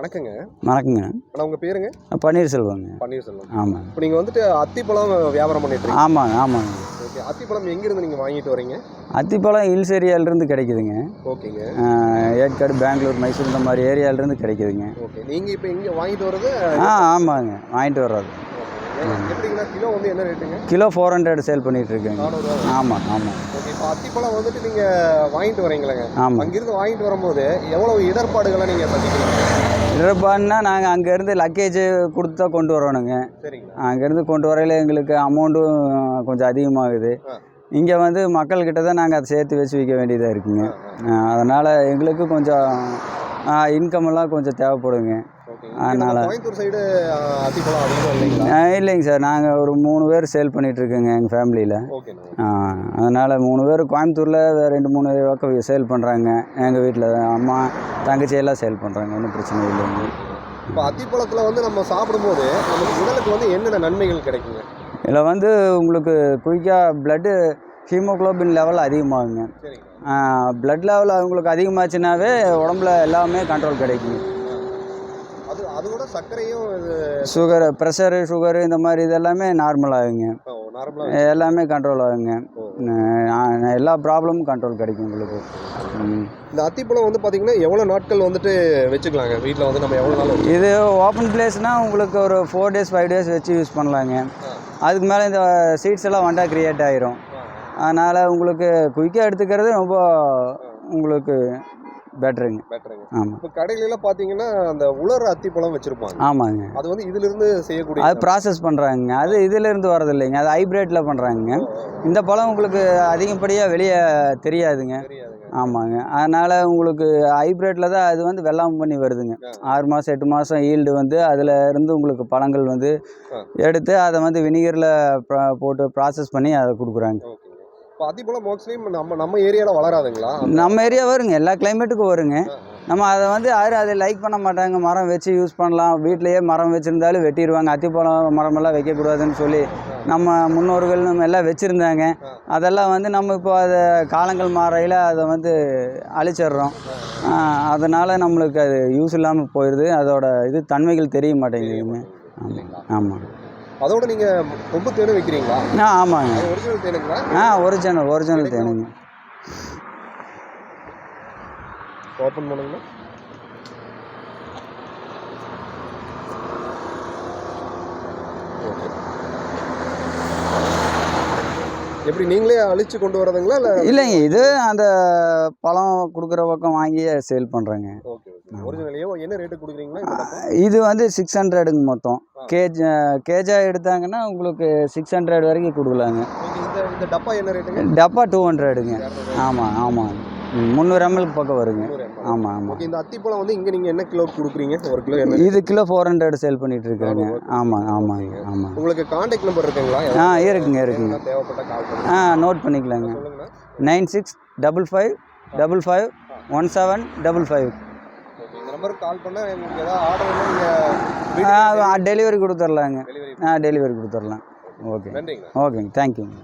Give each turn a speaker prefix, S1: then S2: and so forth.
S1: வணக்கங்க.
S2: வணக்கங்க.
S1: அண்ணா உங்க பேருங்க?
S2: பன்னீர்செல்வங்க.
S1: பன்னீர்செல்வம்.
S2: ஆமாங்க.
S1: இப்போ நீங்க வந்துட்டு அத்திப்பழம் வியாபாரம் பண்ணிட்டு இருக்கீங்க.
S2: ஆமாங்க, ஆமாங்க.
S1: ஓகே. அத்திப்பழம் எங்கிருந்து நீங்க வாங்கிட்டு வரீங்க?
S2: அத்திப்பழம் ஹில்ஸ் ஏரியாவிலேருந்து கிடைக்குதுங்க.
S1: ஓகேங்க.
S2: ஏற்காடு, பெங்களூர், மைசூர் இந்த மாதிரி ஏரியாவிலேருந்து கிடைக்குதுங்க.
S1: ஓகே. நீங்க இப்போ இங்கே வாங்கிட்டு வர்றது?
S2: ஆமாங்க, வாங்கிட்டு வர்றது.
S1: எப்படிங்களா கிலோ வந்து என்ன ரேட்டுங்க?
S2: கிலோ 400 சேல் பண்ணிட்டு இருக்கேங்க.
S1: 400.
S2: ஆமாம், ஆமாம்.
S1: ஓகே. இப்போ அத்திப்பழம் வந்துட்டு நீங்க வாங்கிட்டு வரீங்களேங்க.
S2: ஆமாம்.
S1: அங்கிருந்து வாங்கிட்டு வரும்போது எவ்வளவு இடர்பாடுகளை நீங்க சந்திக்கிறீங்க?
S2: இடர்பாடுனா நாங்கள் அங்கேருந்து லக்கேஜ் கொடுத்து தான் கொண்டு வரணுங்க.
S1: சரிங்க.
S2: அங்கேருந்து கொண்டு வரையில் எங்களுக்கு அமௌண்ட்டும் கொஞ்சம் அதிகமாகுது. இங்கே வந்து மக்கள்கிட்ட தான் நாங்கள் அதை சேர்த்து வச்சு விற்க வேண்டியதாக இருக்குங்க. அதனால் எங்களுக்கு கொஞ்சம் இன்கமெல்லாம் கொஞ்சம் தேவைப்படுங்க. அதனால்
S1: கோயம்புத்தூர் சைடு அத்திப்பழம் அதிகமாக இல்லைங்களா?
S2: இல்லைங்க சார், நாங்கள் ஒரு 3 பேர் சேல் பண்ணிகிட்ருக்கோங்க எங்கள் ஃபேமிலியில்.
S1: ஓகேண்ணா.
S2: அதனால் 3 பேர் கோயம்புத்தூரில் 2-3 பக்கம் சேல் பண்ணுறாங்க. எங்கள் வீட்டில் அம்மா தங்கச்சி எல்லாம் சேல் பண்ணுறாங்க. ஒன்றும் பிரச்சனை இல்லைங்க.
S1: இப்போ அத்திப்பழத்தில் வந்து நம்ம சாப்பிடும்போது நமக்கு உடலுக்கு வந்து என்னென்ன நன்மைகள் கிடைக்குங்க?
S2: இதில் வந்து உங்களுக்கு குயிக்காக ப்ளட்டு ஹீமோக்ளோபின் லெவல் அதிகமாகுங்க. ப்ளட் லெவல் அவங்களுக்கு அதிகமாச்சுனாவே உடம்புல எல்லாமே கண்ட்ரோல் கிடைக்குங்க.
S1: அது கூட சர்க்கரையும்
S2: சுகரு, ப்ரெஷரு, சுகரு இந்த மாதிரி இதெல்லாமே நார்மல் ஆகுங்க. எல்லாமே கண்ட்ரோல் ஆகுங்க. எல்லா ப்ராப்ளமும் கண்ட்ரோல் கிடைக்கும் உங்களுக்கு.
S1: இந்த அத்திப்பழம் வந்து பார்த்தீங்கன்னா எவ்வளோ நாட்கள் வந்துட்டு வச்சுக்கலாங்க வீட்டில் வந்து நம்ம எவ்வளோ நாள்?
S2: இது ஓப்பன் பிளேஸ்னால் உங்களுக்கு ஒரு 4 days 5 days வச்சு யூஸ் பண்ணலாங்க. அதுக்கு மேலே இந்த சீட்ஸ் எல்லாம் வண்டா க்ரியேட் ஆகிரும். அதனால் உங்களுக்கு குயிக்காக எடுத்துக்கிறது ரொம்ப உங்களுக்கு பெட்டருங்க. ஆமாம்.
S1: இப்போ கடையிலலாம் பார்த்தீங்கன்னா அந்த உலர் அத்திப்பழம் வச்சுருப்பாங்க.
S2: ஆமாங்க.
S1: அது வந்து இதிலிருந்து செய்யக்கூடிய
S2: அது ப்ராசஸ் பண்ணுறாங்க. அது இதிலேருந்து வரது இல்லைங்க, அது ஹைப்ரேட்டில் பண்ணுறாங்க. இந்த பழம் உங்களுக்கு அதிகப்படியாக வெளியே தெரியாதுங்க. ஆமாங்க. அதனால் உங்களுக்கு ஹைப்ரேட்டில் தான் அது வந்து வெள்ளாமை பண்ணி வருதுங்க. 6 மாதம் 8 மாதம் ஈல்டு வந்து அதில் இருந்து உங்களுக்கு பழங்கள் வந்து எடுத்து அதை வந்து வினிகரில் போட்டு ப்ராசஸ் பண்ணி அதை கொடுக்குறாங்க.
S1: இப்போ அத்திப்பழம் மோஸ்ட்லி நம்ம ஏரியாவில் வளராதுங்களா?
S2: நம்ம ஏரியா வருங்க, எல்லா கிளைமேட்டுக்கும் வருங்க. நம்ம அதை வந்து யாரும் அதை லைக் பண்ண மாட்டாங்க. மரம் வச்சு யூஸ் பண்ணலாம், வீட்டிலையே மரம் வச்சுருந்தாலும் வெட்டிடுவாங்க. அத்திப்பழம் மரமெல்லாம் வைக்கக்கூடாதுன்னு சொல்லி நம்ம முன்னோர்கள் நம்ம எல்லாம் வச்சுருந்தாங்க. அதெல்லாம் வந்து நம்ம இப்போ அதை காலங்கள் மாறையில் அதை வந்து அழிச்சிட்றோம். அதனால் நம்மளுக்கு அது யூஸ் இல்லாமல் போயிடுது. அதோட இது தன்மைகள் தெரிய மாட்டேங்குதுங்க. ஆமாம், ஆமாம்.
S1: அதோட நீங்கள் கொம்பு தேனு வைக்கிறீங்களா?
S2: ஆமாங்க.
S1: ஒரிஜினல் தேனுங்களா?
S2: ஒரிஜினல் தேனுங்க.
S1: ஓப்பன் பண்ணுங்களா? ஓகே. எப்படி நீங்களே அழிச்சு கொண்டு வரதுங்களா?
S2: இல்லைங்க, இது அந்த பழம் கொடுக்குற பக்கம் வாங்கி சேல் பண்ணுறேங்க.
S1: ஓகே. ஒரிஜினலையோ என்ன ரேட்டு கொடுக்குறீங்களா?
S2: இது வந்து 600ங்க மொத்தம். கேஜா எடுத்தாங்கன்னா உங்களுக்கு 600 வரைக்கும் கொடுக்கலாங்க.
S1: இந்த டப்பா என்ன ரேட்டுங்க?
S2: டப்பா 200ங்க. ஆமாம், ஆமாங்க. 300 ml பக்கம் வருங்க. ஆமாம், ஆமாம்.
S1: இந்த அத்திப்பழம் வந்து இங்கே நீங்கள் என்ன கிலோ கொடுக்குறீங்க? ஒரு கிலோ
S2: இது கிலோ 400 சேல் பண்ணிட்டு இருக்காங்க. ஆமாம், ஆமாங்க, ஆமாம்.
S1: உங்களுக்கு கான்டாக்ட் நம்பர் இருக்குங்களா?
S2: இருக்குங்க.
S1: தேவைப்பட்ட கால் பண்ணுங்க.
S2: நோட் பண்ணிக்கலாங்க. 9655551755.
S1: இந்த நம்பருக்கு கால் பண்ணால் உங்களுக்கு ஏதாவது ஆர்டர் வேணும்னா
S2: டெலிவரி கொடுத்துர்லாங்க. டெலிவரி கொடுத்துர்லாம். ஓகே.
S1: நன்றிங்க.
S2: ஓகேங்க. தேங்க்யூங்க.